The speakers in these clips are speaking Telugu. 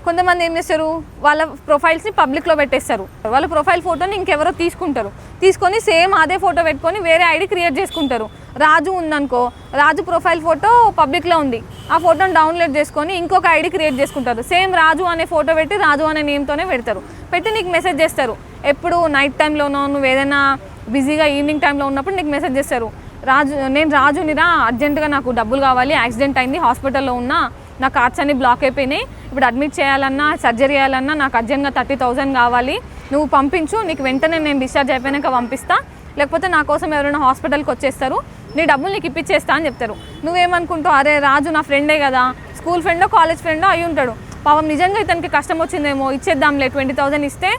కొంతమంది ఏం చేస్తారు, వాళ్ళ ప్రొఫైల్స్ని పబ్లిక్లో పెట్టేస్తారు. వాళ్ళ ప్రొఫైల్ ఫోటోని ఇంకెవరో తీసుకొని సేమ్ అదే ఫోటో పెట్టుకొని వేరే ఐడి క్రియేట్ చేసుకుంటారు. రాజు ఉందనుకో, రాజు ప్రొఫైల్ ఫోటో పబ్లిక్లో ఉంది, ఆ ఫోటోని డౌన్లోడ్ చేసుకొని ఇంకొక ఐడి క్రియేట్ చేసుకుంటారు. సేమ్ రాజు అనే ఫోటో పెట్టి రాజు అనే నేమ్తోనే పెట్టి నీకు మెసేజ్ చేస్తారు. ఎప్పుడు నైట్ టైంలోనో, నువ్వు ఏదైనా బిజీగా ఈవినింగ్ టైంలో ఉన్నప్పుడు నీకు మెసేజ్ చేస్తారు, నేను రాజునిరా, అర్జెంటుగా నాకు డబ్బులు కావాలి, యాక్సిడెంట్ అయింది, హాస్పిటల్లో ఉన్నా, నా కార్డ్స్ అన్ని బ్లాక్ అయిపోయినాయి, ఇప్పుడు అడ్మిట్ చేయాలన్నా సర్జరీ చేయాలన్నా నాకు అర్జెంట్గా 30,000 కావాలి, నువ్వు పంపించు, నీకు వెంటనే నేను డిశ్చార్జ్ అయిపోయాక పంపిస్తా, లేకపోతే నా కోసం ఎవరైనా హాస్పిటల్కి వచ్చేస్తారు, నీ డబ్బులు నీకు ఇప్పించేస్తా అని చెప్తారు. నువ్వేమనుకుంటావు, అరే రాజు నా ఫ్రెండే కదా, స్కూల్ ఫ్రెండో కాలేజ్ ఫ్రెండో అయి ఉంటాడు, పాపం నిజంగా ఇతనికి కష్టం వచ్చిందేమో, ఇచ్చేద్దాంలే 20,000 ఇస్తే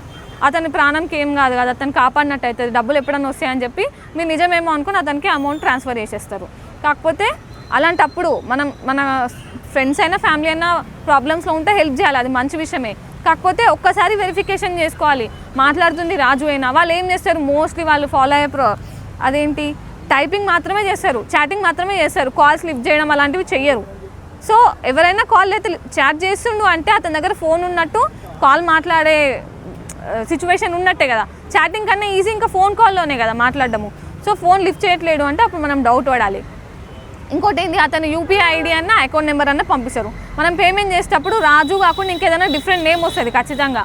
అతని ప్రాణంకి ఏం కాదు కదా, అతను కాపాడినట్టు అవుతుంది, డబ్బులు ఎప్పుడన్నా వస్తాయని చెప్పి మీరు నిజమేమో అనుకుని అతనికి అమౌంట్ ట్రాన్స్ఫర్ చేసేస్తారు. కాకపోతే అలాంటప్పుడు మన ఫ్రెండ్స్ అయినా ఫ్యామిలీ అయినా ప్రాబ్లమ్స్లో ఉంటే హెల్ప్ చేయాలి, అది మంచి విషయమే. కాకపోతే ఒక్కసారి వెరిఫికేషన్ చేసుకోవాలి, మాట్లాడుతుంది రాజు అయినా. వాళ్ళు ఏం చేస్తారు, మోస్ట్లీ వాళ్ళు ఫాలో అయ్యే అదేంటి టైపింగ్ మాత్రమే చేస్తారు, చాటింగ్ మాత్రమే చేస్తారు, కాల్స్ లిఫ్ట్ చేయడం అలాంటివి చెయ్యరు. సో ఎవరైనా కాల్ అయితే చాట్ చేస్తుండు అంటే అతని దగ్గర ఫోన్ ఉన్నట్టు, కాల్ మాట్లాడే సిచ్యువేషన్ ఉన్నట్టే కదా. చాటింగ్ కన్నా ఈజీ ఇంకా ఫోన్ కాల్లోనే కదా మాట్లాడడము. సో ఫోన్ లిఫ్ట్ చేయట్లేడు అంటే అప్పుడు మనం డౌట్ పడాలి. ఇంకోటి ఏంటి, అతను యూపీఐ ఐడి అన్న అకౌంట్ నెంబర్ అన్న పంపిస్తారు. మనం పేమెంట్ చేసేటప్పుడు రాజు కాకుండా ఇంకేదైనా డిఫరెంట్ నేమ్ వస్తుంది, ఖచ్చితంగా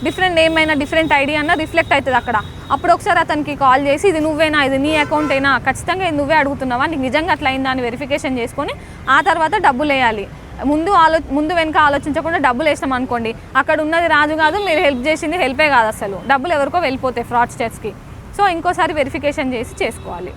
డిఫరెంట్ నేమ్ అయినా డిఫరెంట్ ఐడి అన్న రిఫ్లెక్ట్ అవుతుంది అక్కడ. అప్పుడు ఒకసారి అతనికి కాల్ చేసి, ఇది నువ్వేనా, ఇది నీ అకౌంట్ అయినా, ఖచ్చితంగా ఇది నువ్వే అడుగుతున్నావా, నీకు నిజంగా అట్లా అయిందా అని వెరిఫికేషన్ చేసుకొని ఆ తర్వాత డబ్బులు వేయాలి. ముందు వెనక ఆలోచించకుండా డబ్బులు వేసినాం అనుకోండి, అక్కడ ఉన్నది రాజు కాదు, మీరు హెల్ప్ చేసింది హెల్పే కాదు, అసలు డబ్బులు ఎవరికో వెళ్ళిపోతాయి ఫ్రాడ్స్టర్స్కి. సో ఇంకోసారి వెరిఫికేషన్ చేసి చేసుకోవాలి.